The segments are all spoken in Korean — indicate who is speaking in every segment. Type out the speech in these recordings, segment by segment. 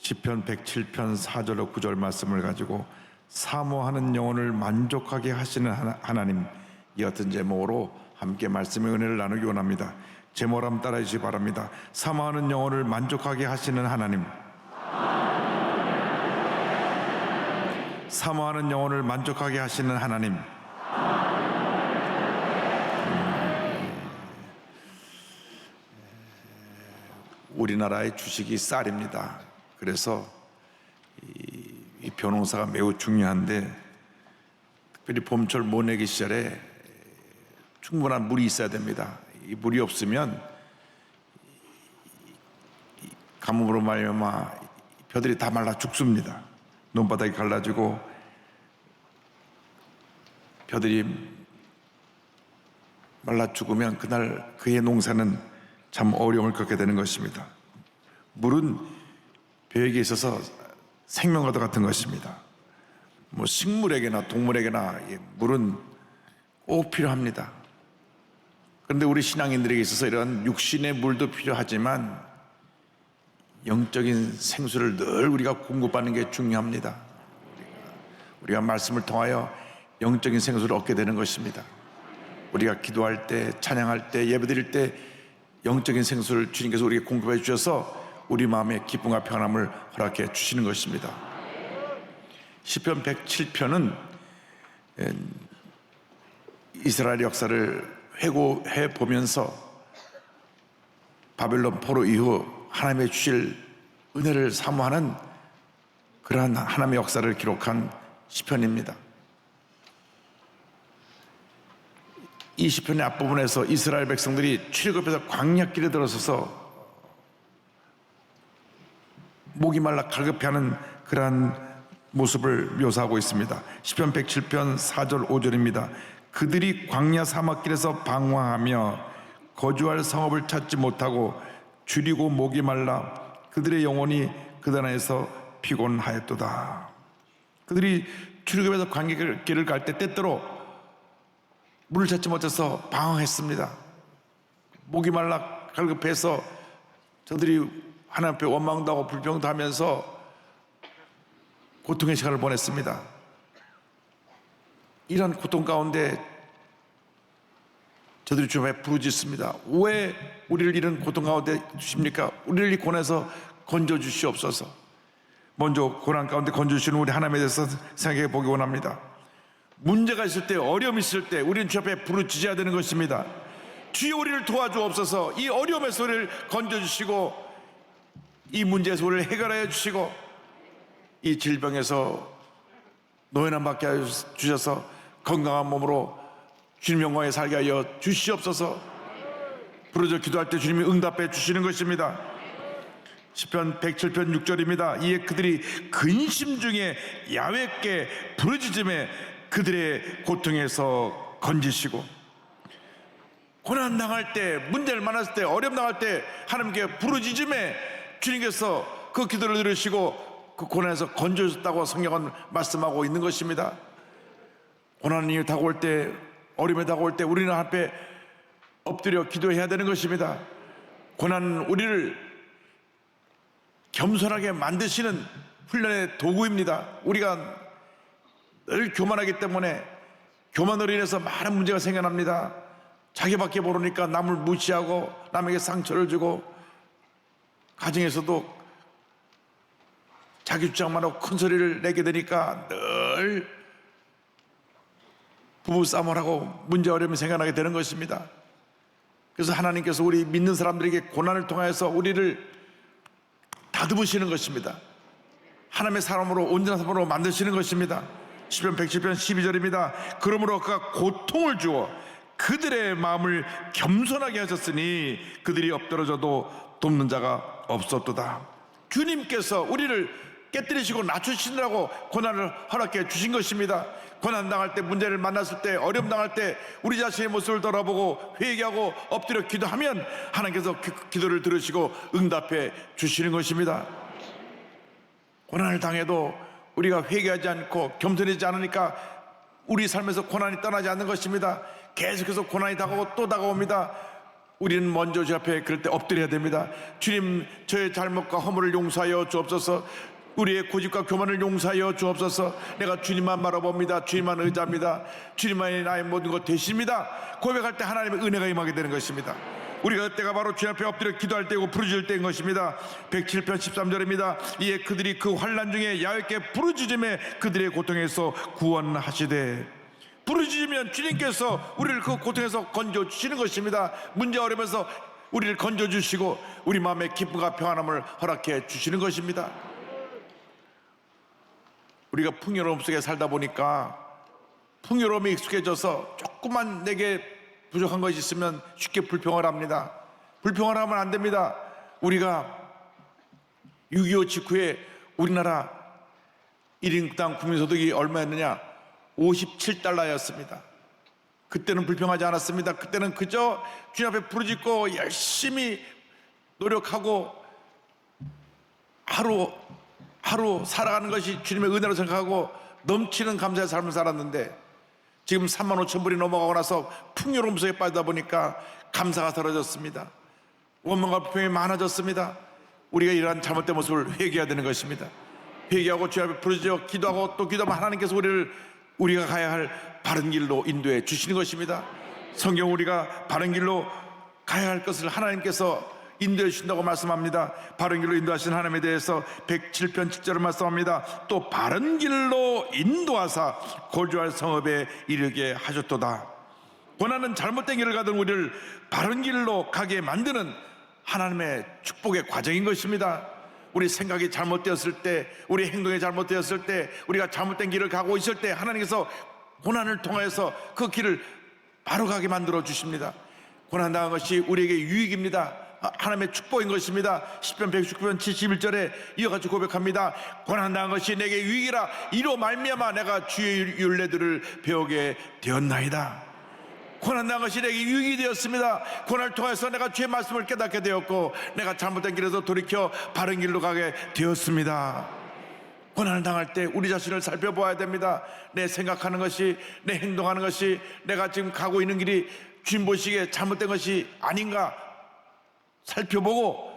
Speaker 1: 시편 107편 4절로 9절 말씀을 가지고 사모하는 영혼을 만족하게 하시는 하나님, 이 같은 제목으로 함께 말씀의 은혜를 나누기 원합니다. 제목을 한번 따라해 주시기 바랍니다. 사모하는 영혼을 만족하게 하시는 하나님, 사모하는 영혼을 만족하게 하시는 하나님. 우리나라의 주식이 쌀입니다. 그래서 이 벼농사가 매우 중요한데, 특별히 봄철 모내기 시절에 충분한 물이 있어야 됩니다. 이 물이 없으면 가뭄으로 말미암아 벼들이 다 말라 죽습니다. 논바닥이 갈라지고 벼들이 말라 죽으면 그날 그의 농사는 참 어려움을 겪게 되는 것입니다. 물은 벼에게 있어서 생명과도 같은 것입니다. 식물에게나 동물에게나 물은 꼭 필요합니다. 그런데 우리 신앙인들에게 있어서 이런 육신의 물도 필요하지만 영적인 생수를 늘 우리가 공급받는 게 중요합니다. 우리가 말씀을 통하여 영적인 생수를 얻게 되는 것입니다. 우리가 기도할 때, 찬양할 때, 예배드릴 때 영적인 생수를 주님께서 우리에게 공급해 주셔서 우리 마음에 기쁨과 평안함을 허락해 주시는 것입니다. 시편 107편은 이스라엘 역사를 회고해 보면서 바벨론 포로 이후 하나님의 주실 은혜를 사모하는 그러한 하나님의 역사를 기록한 시편입니다. 이 시편의 앞부분에서 이스라엘 백성들이 출애굽해서 광야길에 들어서서 목이 말라 갈급해하는 그러한 모습을 묘사하고 있습니다. 시편 107편 4절 5절입니다. 그들이 광야 사막길에서 방황하며 거주할 성읍을 찾지 못하고 줄이고 목이 말라 그들의 영혼이 그들 안에서 피곤하였도다. 그들이 출애굽해서 광야길을 갈 때 때때로 물을 찾지 못해서 방황했습니다. 목이 말라 갈급해서 저들이 하나님 앞에 원망도 하고 불평도 하면서 고통의 시간을 보냈습니다. 이런 고통 가운데 저들이 주님 앞에 부르짖습니다. 왜 우리를 이런 고통 가운데 주십니까? 우리를 이 고난에서 건져주시옵소서. 먼저 고난 가운데 건져주시는 우리 하나님에 대해서 생각해 보기 원합니다. 문제가 있을 때, 어려움이 있을 때 우리는 주 앞에 부르짖어야 되는 것입니다. 주여 우리를 도와주옵소서. 이 어려움에서 우리를 건져주시고 이 문제에서 우리를 해결하여 주시고 이 질병에서 노인함 받게 하여 주셔서 건강한 몸으로 주님 영광에 살게 하여 주시옵소서. 부르짖어 기도할 때 주님이 응답해 주시는 것입니다. 시편 107편 6절입니다. 이에 그들이 근심 중에 야훼께 부르짖음에 그들의 고통에서 건지시고, 고난 당할 때, 문제를 만났을 때, 어려움 당할 때 하나님께 부르짖음에 주님께서 그 기도를 들으시고 그 고난에서 건져주셨다고 성경은 말씀하고 있는 것입니다. 고난이 다가올 때, 어려움이 다가올 때 우리는 앞에 엎드려 기도해야 되는 것입니다. 고난은 우리를 겸손하게 만드시는 훈련의 도구입니다. 우리가 늘 교만하기 때문에 교만으로 인해서 많은 문제가 생겨납니다. 자기밖에 모르니까 남을 무시하고 남에게 상처를 주고 가정에서도 자기 주장만 하고 큰 소리를 내게 되니까 늘 부부싸움을 하고 문제 어려움이 생겨나게 되는 것입니다. 그래서 하나님께서 우리 믿는 사람들에게 고난을 통해서 우리를 다듬으시는 것입니다. 하나님의 사람으로, 온전한 사람으로 만드시는 것입니다. 시편 107편 12절입니다. 그러므로 그가 고통을 주어 그들의 마음을 겸손하게 하셨으니 그들이 엎드러져도 돕는 자가 없었도다. 주님께서 우리를 깨뜨리시고 낮추시느라고 고난을 허락해 주신 것입니다. 고난 당할 때, 문제를 만났을 때, 어려움 당할 때 우리 자신의 모습을 돌아보고 회개하고 엎드려 기도하면 하나님께서 기도를 들으시고 응답해 주시는 것입니다. 고난을 당해도 우리가 회개하지 않고 겸손하지 않으니까 우리 삶에서 고난이 떠나지 않는 것입니다. 계속해서 고난이 다가오고 또 다가옵니다. 우리는 먼저 주 앞에 그럴 때 엎드려야 됩니다. 주님, 저의 잘못과 허물을 용서하여 주옵소서. 우리의 고집과 교만을 용서하여 주옵소서. 내가 주님만 바라봅니다. 주님만 의지합니다. 주님만이 나의 모든 것 되십니다. 고백할 때 하나님의 은혜가 임하게 되는 것입니다. 우리가 그때가 바로 주님 앞에 엎드려 기도할 때고 부르짖을 때인 것입니다. 107편 13절입니다. 이에 그들이 그 환난 중에 야훼께 부르짖음에 그들의 고통에서 구원하시되. 부르짖으면 주님께서 우리를 그 고통에서 건져주시는 것입니다. 문제 어려면서 우리를 건져주시고 우리 마음의 기쁨과 평안함을 허락해 주시는 것입니다. 우리가 풍요로움 속에 살다 보니까 풍요로움에 익숙해져서 조금만 내게 부족한 것이 있으면 쉽게 불평을 합니다. 불평을 하면 안 됩니다. 우리가 6.25 직후에 우리나라 1인당 국민소득이 얼마였느냐? 57달러였습니다. 그때는 불평하지 않았습니다. 그때는 그저 주님 앞에 부르짖고 열심히 노력하고 하루 살아가는 것이 주님의 은혜로 생각하고 넘치는 감사의 삶을 살았는데, 지금 35,000불이 넘어가고 나서 풍요로움 속에 빠지다 보니까 감사가 사라졌습니다. 원망과 불평이 많아졌습니다. 우리가 이러한 잘못된 모습을 회개해야 되는 것입니다. 회개하고 주님 앞에 부르짖어 기도하고 또 기도하면 하나님께서 우리가 가야 할 바른 길로 인도해 주시는 것입니다. 성경 우리가 바른 길로 가야 할 것을 하나님께서 인도해 주신다고 말씀합니다. 바른 길로 인도하신 하나님에 대해서 107편 7절을 말씀합니다. 또 바른 길로 인도하사 거주할 성읍에 이르게 하셨도다. 고난은 잘못된 길을 가던 우리를 바른 길로 가게 만드는 하나님의 축복의 과정인 것입니다. 우리 생각이 잘못되었을 때, 우리 행동이 잘못되었을 때, 우리가 잘못된 길을 가고 있을 때 하나님께서 고난을 통해서 그 길을 바로 가게 만들어 주십니다. 고난당한 것이 우리에게 유익입니다. 하나님의 축복인 것입니다. 시편 119편 71절에 이와 같이 고백합니다. 고난당한 것이 내게 유익이라 이로 말미암아 내가 주의 율례들을 배우게 되었나이다. 고난당한 것이 내게 유익이 되었습니다. 고난을 통해서 내가 주의 말씀을 깨닫게 되었고 내가 잘못된 길에서 돌이켜 바른 길로 가게 되었습니다. 고난을 당할 때 우리 자신을 살펴보아야 됩니다. 내 생각하는 것이, 내 행동하는 것이, 내가 지금 가고 있는 길이 주님 보시기에 잘못된 것이 아닌가 살펴보고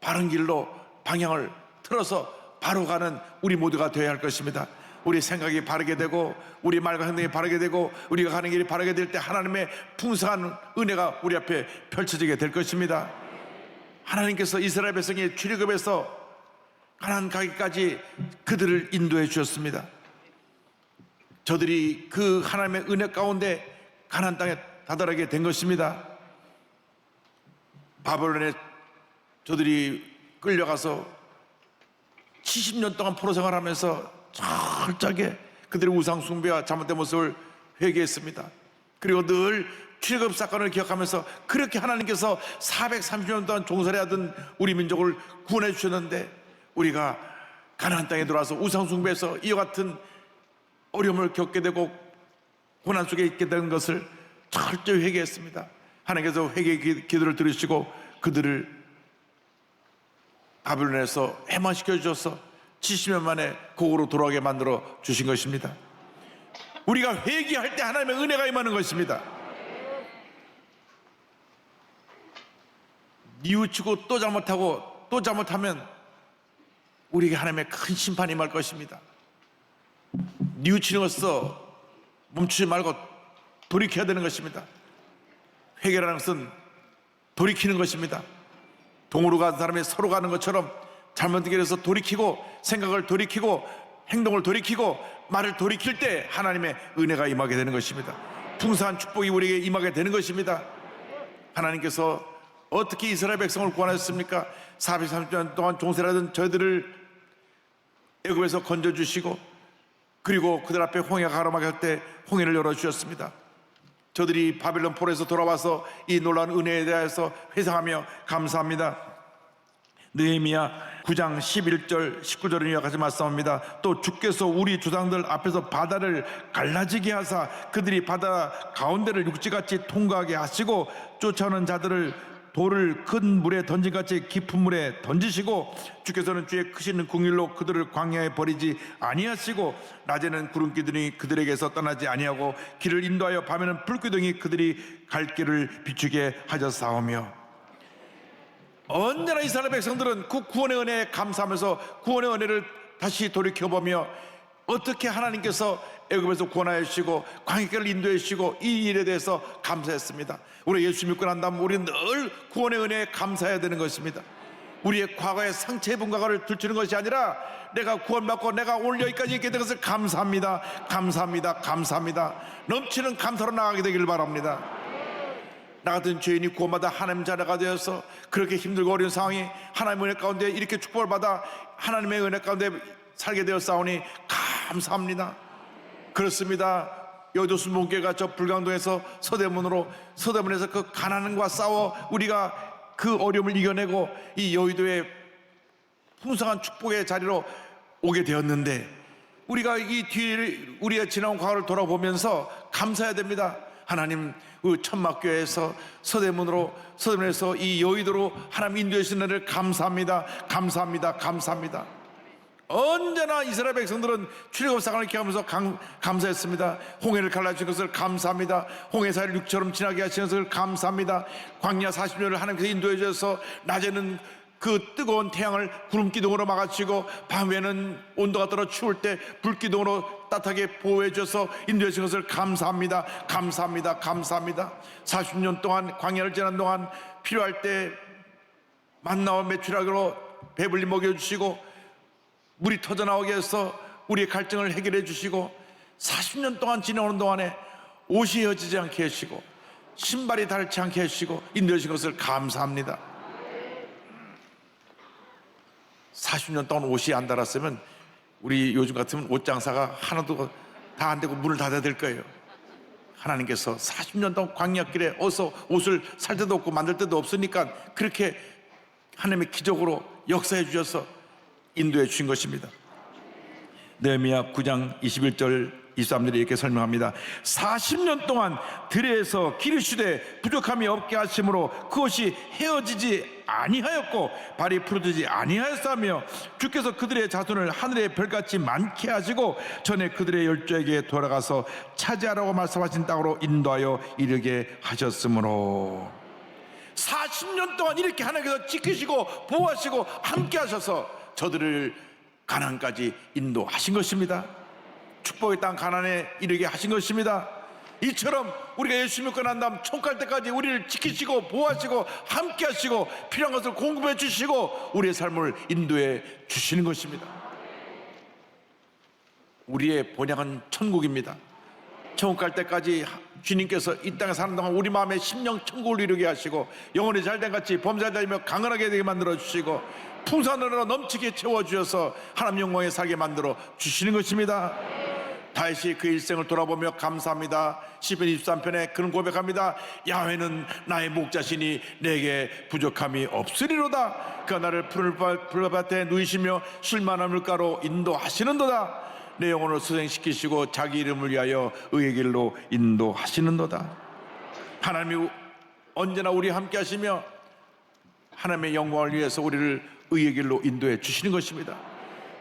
Speaker 1: 바른 길로 방향을 틀어서 바로 가는 우리 모두가 되어야 할 것입니다. 우리 생각이 바르게 되고 우리 말과 행동이 바르게 되고 우리가 가는 길이 바르게 될 때 하나님의 풍성한 은혜가 우리 앞에 펼쳐지게 될 것입니다. 하나님께서 이스라엘 백성의 출애굽에서 가나안 가기까지 그들을 인도해 주셨습니다. 저들이 그 하나님의 은혜 가운데 가나안 땅에 다다르게 된 것입니다. 바벨론에 저들이 끌려가서 70년 동안 포로 생활하면서 철저하게 그들의 우상 숭배와 잘못된 모습을 회개했습니다. 그리고 늘 출애굽 사건을 기억하면서 그렇게 하나님께서 430년 동안 종살이하던 우리 민족을 구원해 주셨는데 우리가 가나안 땅에 들어와서 우상 숭배에서 이와 같은 어려움을 겪게 되고 고난 속에 있게 된 것을 철저히 회개했습니다. 하나님께서 회개의 기도를 들으시고 그들을 바벨론에서 해방시켜 주셔서 70년 만에 고국으로 돌아오게 만들어 주신 것입니다. 우리가 회개할 때 하나님의 은혜가 임하는 것입니다. 뉘우치고 또 잘못하고 또 잘못하면 우리에게 하나님의 큰 심판이 임할 것입니다. 뉘우치는 것서 멈추지 말고 돌이켜야 되는 것입니다. 회개라는 것은 돌이키는 것입니다. 동으로 가는 사람이 서로 가는 것처럼 잘못된 길에서 돌이키고 생각을 돌이키고 행동을 돌이키고 말을 돌이킬 때 하나님의 은혜가 임하게 되는 것입니다. 풍성한 축복이 우리에게 임하게 되는 것입니다. 하나님께서 어떻게 이스라엘 백성을 구원하셨습니까? 430년 동안 종살이하던 저희들을 애굽에서 건져주시고 그리고 그들 앞에 홍해가 가로막게 할 때 홍해를 열어주셨습니다. 저들이 바벨론 포로에서 돌아와서 이 놀라운 은혜에 대해서 회상하며 감사합니다. 느헤미야 9장 11절 19절은 이와 같이 말씀합니다. 또 주께서 우리 조상들 앞에서 바다를 갈라지게 하사 그들이 바다 가운데를 육지같이 통과하게 하시고 쫓아오는 자들을 돌을 큰 물에 던진같이 깊은 물에 던지시고 주께서는 주의 크신 긍휼로 그들을 광야에 버리지 아니하시고 낮에는 구름기둥이 그들에게서 떠나지 아니하고 길을 인도하여 밤에는 불기둥이 그들이 갈 길을 비추게 하셨사오며 언제나 이스라엘 백성들은 그 구원의 은혜에 감사하면서 구원의 은혜를 다시 돌이켜보며 어떻게 하나님께서 애굽에서 구원하여 주시고 광야길을 인도해 주시고 이 일에 대해서 감사했습니다. 우리 예수 믿고 난 다음 우리는 늘 구원의 은혜에 감사해야 되는 것입니다. 우리의 과거의 상처의 분과를 들추는 것이 아니라 내가 구원받고 내가 오늘 여기까지 있게 된 것을 감사합니다. 감사합니다. 감사합니다. 넘치는 감사로 나가게 되길 바랍니다. 나 같은 죄인이 구원받아 하나님 자녀가 되어서 그렇게 힘들고 어려운 상황이 하나님의 은혜 가운데 이렇게 축복을 받아 하나님의 은혜 가운데 살게 되었사오니 감사합니다. 그렇습니다. 여의도 순복음교회가 저 불광동에서 서대문에서 그 가난과 싸워 우리가 그 어려움을 이겨내고 이 여의도의 풍성한 축복의 자리로 오게 되었는데 우리가 이 뒤에 우리의 지나온 과거를 돌아보면서 감사해야 됩니다. 하나님 그 천막교회에서 서대문에서 이 여의도로 하나님 인도해 주신 은혜를 감사합니다. 감사합니다. 감사합니다. 언제나 이스라엘 백성들은 출애굽 사건을 이렇게 하면서 감사했습니다. 홍해를 갈라주신 것을 감사합니다. 홍해사를 육처럼 지나게 하시는 것을 감사합니다. 광야 40년을 하나님께서 인도해 주셔서 낮에는 그 뜨거운 태양을 구름기둥으로 막아주시고 밤에는 온도가 떨어 추울 때 불기둥으로 따뜻하게 보호해 주셔서 인도해 주신 것을 감사합니다. 감사합니다. 감사합니다. 40년 동안 광야를 지난 동안 필요할 때 만나와 메추라기로 배불리 먹여주시고 물이 터져나오게 해서 우리의 갈증을 해결해 주시고 40년 동안 지내오는 동안에 옷이 헤어지지 않게 해주시고 신발이 닳지 않게 해주시고 인도해 주신 것을 감사합니다. 40년 동안 옷이 안 닳았으면 우리 요즘 같으면 옷 장사가 하나도 다 안 되고 문을 닫아야 될 거예요. 하나님께서 40년 동안 광야길에 어서 옷을 살 데도 없고 만들 데도 없으니까 그렇게 하나님의 기적으로 역사해 주셔서 인도해 주신 것입니다. 느헤미야 9장 21절 23절에 이렇게 설명합니다. 40년 동안 들에서 기르시되 부족함이 없게 하심으로 그것이 헤어지지 아니하였고 발이 부러지지 아니하였사며 주께서 그들의 자손을 하늘의 별같이 많게 하시고 전에 그들의 열조에게 돌아가서 차지하라고 말씀하신 땅으로 인도하여 이르게 하셨으므로 40년 동안 이렇게 하나님께서 지키시고 보호하시고 함께 하셔서 저들을 가나안까지 인도하신 것입니다. 축복의 땅 가나안에 이르게 하신 것입니다. 이처럼 우리가 예수 믿고 난 다음 총갈 때까지 우리를 지키시고 보호하시고 함께 하시고 필요한 것을 공급해 주시고 우리의 삶을 인도해 주시는 것입니다. 우리의 본향은 천국입니다. 천국 갈 때까지 주님께서 이 땅에 사는 동안 우리 마음에 심령 천국을 이루게 하시고 영혼이 잘된 같이 범사를 다니며 강건하게 되게 만들어 주시고 풍성으로 넘치게 채워주셔서 하나님 영광에 살게 만들어 주시는 것입니다. 다시 그 일생을 돌아보며 감사합니다. 시편 23편에 그는 고백합니다. 야훼는 나의 목자시니 내게 부족함이 없으리로다. 그가 나를 푸른 밭에 누이시며 쉴만한 물가로 인도하시는도다. 내 영혼을 수생시키시고 자기 이름을 위하여 의의 길로 인도하시는도다. 하나님이 언제나 우리 함께 하시며 하나님의 영광을 위해서 우리를 의의 길로 인도해 주시는 것입니다.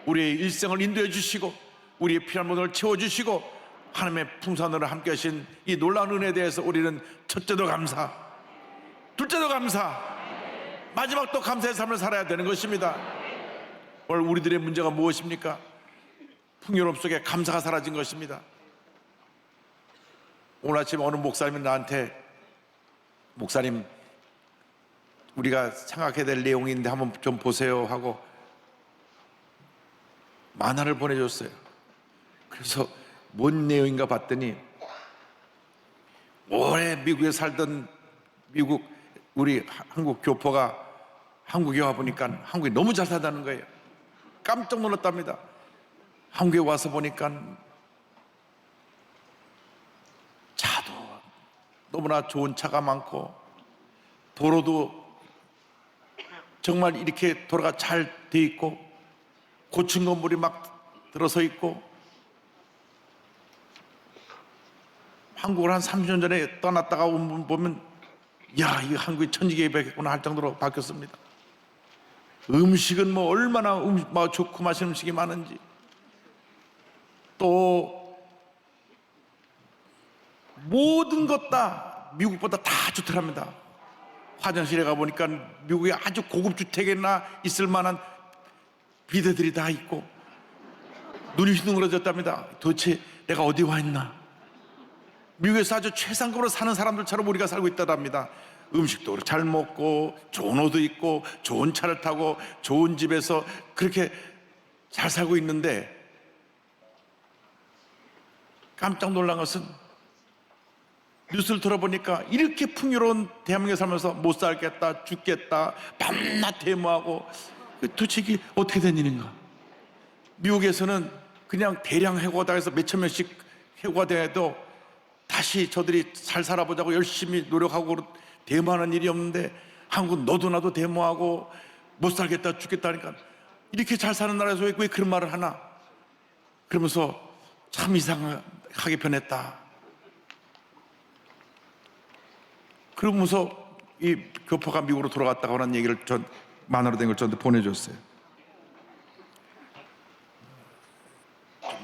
Speaker 1: 우리의 일생을 인도해 주시고 우리의 필요한 모든 걸 채워주시고 하나님의 풍성으로 함께 하신 이 놀라운 은혜에 대해서 우리는 첫째도 감사, 둘째도 감사, 마지막도 감사의 삶을 살아야 되는 것입니다. 오늘 우리들의 문제가 무엇입니까? 풍요로움 속에 감사가 사라진 것입니다. 오늘 아침 어느 목사님이 나한테 목사님 우리가 생각해야 될 내용인데 한번 좀 보세요 하고 만화를 보내줬어요. 그래서 뭔 내용인가 봤더니 오래 미국에 살던 우리 한국 교포가 한국에 와보니까 한국이 너무 잘 산다는 거예요. 깜짝 놀랐답니다. 한국에 와서 보니까 차도 너무나 좋은 차가 많고 도로도 정말 이렇게 도로가 잘 돼 있고 고층 건물이 막 들어서 있고 한국을 한 30년 전에 떠났다가 보면 야, 이 한국이 천지개벽했구나 할 정도로 바뀌었습니다. 음식은 뭐 얼마나 좋고 맛있는 음식이 많은지, 또 모든 것 다 미국보다 다 좋더랍니다. 화장실에 가보니까 미국에 아주 고급 주택에나 있을 만한 비데들이 다 있고, 눈이 휘둥그러졌답니다. 도대체 내가 어디 와 있나? 미국에서 아주 최상급으로 사는 사람들처럼 우리가 살고 있다랍니다. 음식도 잘 먹고 좋은 옷도 입고 좋은 차를 타고 좋은 집에서 그렇게 잘 살고 있는데, 깜짝 놀란 것은 뉴스를 들어보니까 이렇게 풍요로운 대한민국에 살면서 못 살겠다, 죽겠다, 밤낮 데모하고, 도대체 이게 어떻게 된 일인가? 미국에서는 그냥 대량 해고가 해서 몇천 명씩 해고가 돼도 다시 저들이 잘 살아보자고 열심히 노력하고 데모하는 일이 없는데, 한국은 너도 나도 데모하고 못 살겠다, 죽겠다 하니까 이렇게 잘 사는 나라에서 왜 그런 말을 하나? 그러면서 참 이상하게 변했다. 그러면서 이 교포가 미국으로 돌아갔다고 하는 얘기를 만화로 된 걸 저한테 보내줬어요.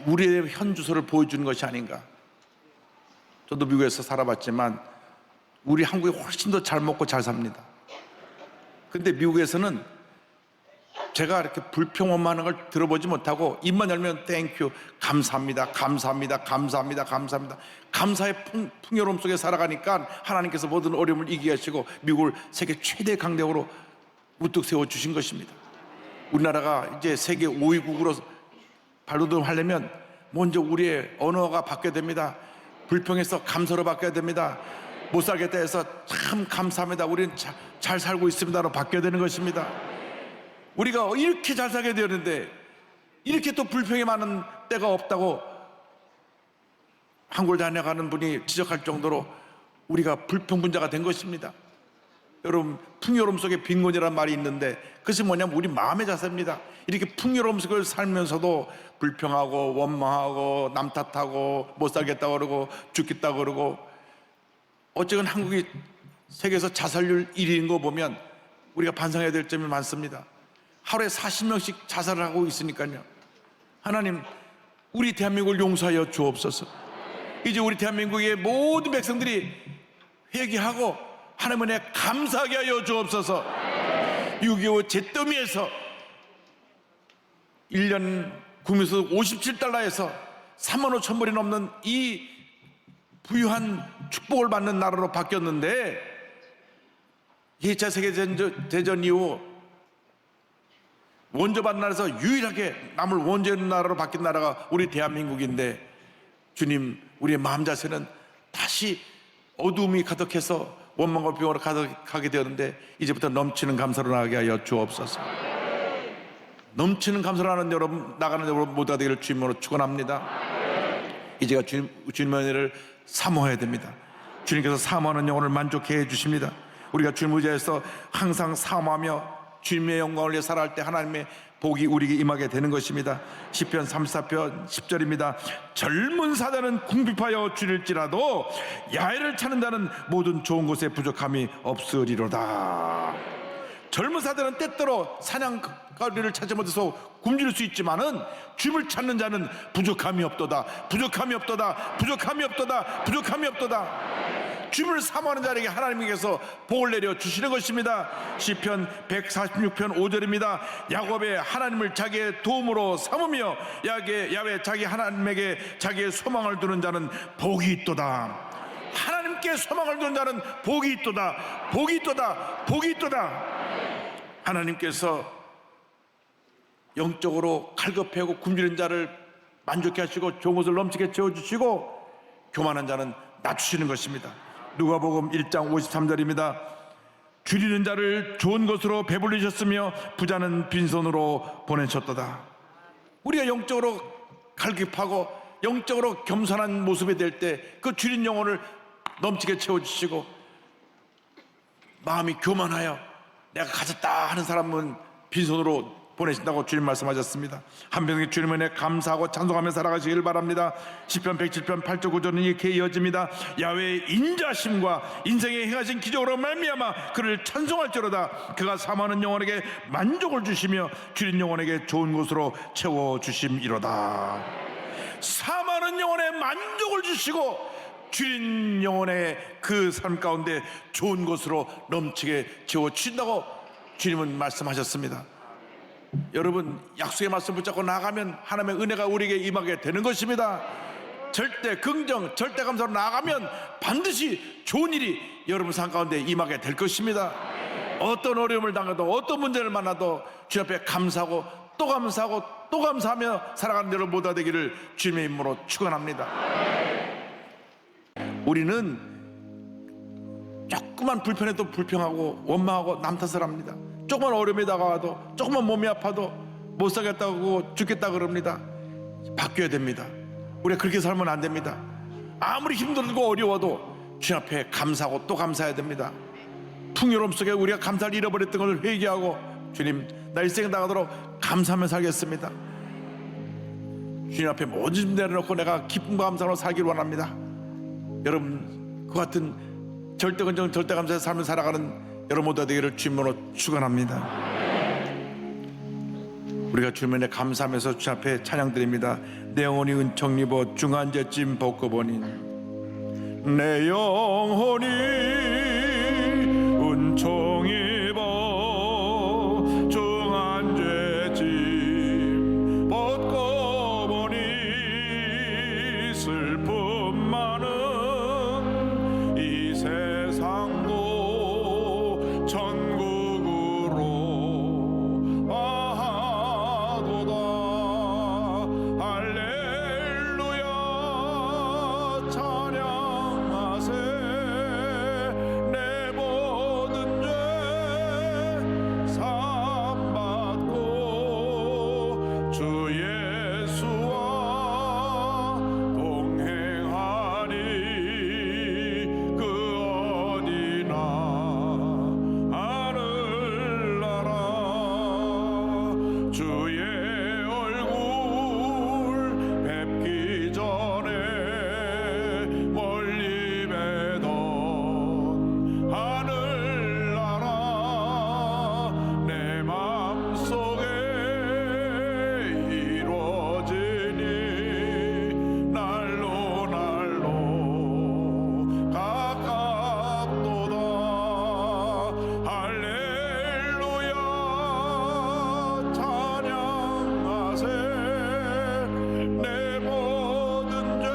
Speaker 1: 우리의 현 주소를 보여주는 것이 아닌가. 저도 미국에서 살아봤지만 우리 한국이 훨씬 더 잘 먹고 잘 삽니다. 근데 미국에서는 제가 이렇게 불평원하는 걸 들어보지 못하고 입만 열면 땡큐, 감사합니다, 감사합니다, 감사합니다, 감사합니다, 감사의 풍요로움 속에 살아가니까 하나님께서 모든 어려움을 이기게 하시고 미국을 세계 최대 강대국으로 우뚝 세워주신 것입니다. 우리나라가 이제 세계 5위국으로 발돋움하려면 먼저 우리의 언어가 바뀌어야 됩니다. 불평해서 감사로 바뀌어야 됩니다. 못 살겠다 해서 참 감사합니다, 우리는 잘 살고 있습니다로 바뀌어야 되는 것입니다. 우리가 이렇게 잘 살게 되었는데 이렇게 또 불평이 많은 때가 없다고 한국을 다녀가는 분이 지적할 정도로 우리가 불평분자가 된 것입니다. 여러분, 풍요로움 속에 빈곤이라는 말이 있는데 그것이 뭐냐면 우리 마음의 자세입니다. 이렇게 풍요로움 속을 살면서도 불평하고 원망하고 남 탓하고 못 살겠다고 그러고 죽겠다고 그러고, 어쨌든 한국이 세계에서 자살률 1위인 거 보면 우리가 반성해야 될 점이 많습니다. 하루에 40명씩 자살을 하고 있으니까요. 하나님, 우리 대한민국을 용서하여 주옵소서. 이제 우리 대한민국의 모든 백성들이 회개하고 하나님 은혜 감사하게 하여 주옵소서. 6.25 잿더미에서 1년 국민소득 57달러에서 3만 5천 불이 넘는 이 부유한 축복을 받는 나라로 바뀌었는데, 2차 세계대전 이후 원조받는 나라에서 유일하게 남을 원조하는 나라로 바뀐 나라가 우리 대한민국인데, 주님, 우리의 마음 자세는 다시 어두움이 가득해서 원망과 비용으로 가득하게 되었는데 이제부터 넘치는 감사로 나가게 하여 주옵소서. 넘치는 감사로 나가는 여러분 모두가 되기를 주님으로 축원합니다. 이제가 주님의 은혜를 사모해야 됩니다. 주님께서 사모하는 영혼을 만족해 해 주십니다. 우리가 주님 의지해서 항상 사모하며 주님의 영광을 위해 살아갈 때 하나님의 복이 우리에게 임하게 되는 것입니다. 시편 34편 10절입니다. 젊은 사자는 궁핍하여 줄일지라도 야외를 찾는 자는 모든 좋은 곳에 부족함이 없으리로다. 젊은 사자는 때때로 사냥거리를 찾지 못해서 굶주릴 수 있지만은 주님을 찾는 자는 부족함이 없도다, 부족함이 없도다, 부족함이 없도다, 부족함이 없도다. 주님을 사모하는 자에게 하나님께서 복을 내려 주시는 것입니다. 시편 146편 5절입니다. 야곱의 하나님을 자기의 도움으로 삼으며 야외 자기 하나님에게 자기의 소망을 두는 자는 복이 있도다. 하나님께 소망을 두는 자는 복이 있도다, 복이 있도다, 복이 있도다. 하나님께서 영적으로 갈급해하고 굶주린 자를 만족해 하시고 좋은 것을 넘치게 채워주시고 교만한 자는 낮추시는 것입니다. 누가복음 1장 53절입니다. 줄이는 자를 좋은 것으로 배불리셨으며 부자는 빈손으로 보내셨도다. 우리가 영적으로 갈급하고 영적으로 겸손한 모습이 될 때 그 줄인 영혼을 넘치게 채워주시고, 마음이 교만하여 내가 가졌다 하는 사람은 빈손으로 보내신다고 주님 말씀하셨습니다. 한평생 주님 은혜 감사하고 찬송하며 살아가시길 바랍니다. 시편 107편 8절 9절은 이렇게 이어집니다. 야훼의 인자심과 인생에 행하신 기적으로 말미암아 그를 찬송할지로다. 그가 사모하는 영혼에게 만족을 주시며 줄인 영혼에게 좋은 곳으로 채워주심이로다. 사모하는 영혼에 만족을 주시고 줄인 영혼의 그 삶 가운데 좋은 곳으로 넘치게 채워주신다고 주님은 말씀하셨습니다. 여러분, 약속의 말씀 붙잡고 나가면 하나님의 은혜가 우리에게 임하게 되는 것입니다. 절대 긍정, 절대 감사로 나가면 반드시 좋은 일이 여러분 삶 가운데 임하게 될 것입니다. 어떤 어려움을 당해도 어떤 문제를 만나도 주님 앞에 감사하고 또 감사하고 또 감사하며 살아가는 여러분 모두가 되기를 주님의 이름으로 축원합니다. 우리는 조금만 불편해도 불평하고 원망하고 남 탓을 합니다. 조금만 어려움이 다가와도, 조금만 몸이 아파도 못 살겠다고 죽겠다 그럽니다. 바뀌어야 됩니다. 우리가 그렇게 살면 안 됩니다. 아무리 힘들고 어려워도 주님 앞에 감사하고 또 감사해야 됩니다. 풍요로움 속에 우리가 감사를 잃어버렸던 것을 회개하고 주님, 나 일생 나가도록 감사하며 살겠습니다. 주님 앞에 모든 짐 내려놓고 내가 기쁨과 감사로 살기를 원합니다. 여러분, 그 같은 절대 긍정, 절대 감사의 삶을 살아가는 여러분 모두가 되기를 주님으로 축원합니다. 우리가 주님에 감사하면서 주 앞에 찬양드립니다. 내 영혼이 은총 입어 중한제쯤 벗고 보니 내 영혼이 은총 입어 중한제쯤 벗고 보니 슬픔 많은 이 세상도 천국으로 와도다. 할렐루야 찬양하세. 내 모든 죄 사함받고 주 예수와 동행하니 그 어디나 하늘나라. 주의 얼굴 뵙기 전에 멀리 뵈던 하늘나라 내 맘속에 이루어지니 날로 날로 가깝도다. 할렐루야 찬양하세. 내 모든 죄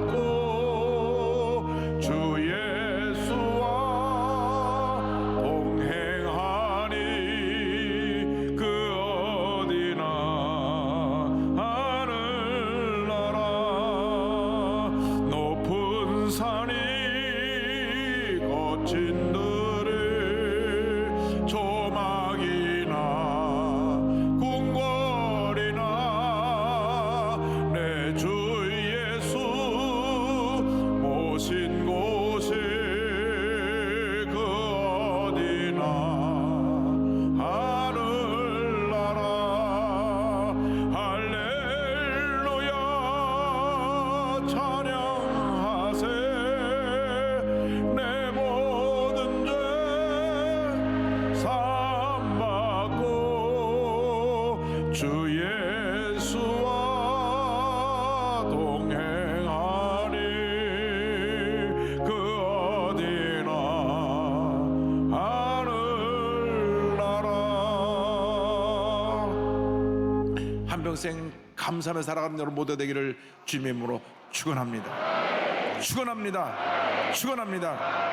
Speaker 1: 사함받고 주 예수와 동행하니 그 어디나 하늘나라. 높은 산이 거친 들을 조막이나 궁궐이나 내 주 예수 모신 곳이 그 어디나 하늘나라. 할렐루야 찬양하세. 내 모든 죄 사함받고 주 예수와 동행하니 그 어디나 하늘나라. 한평생 감사하며 살아가는 여러분 모두 되기를 주님의 이름으로 축원합니다. 축원합니다. 축원합니다.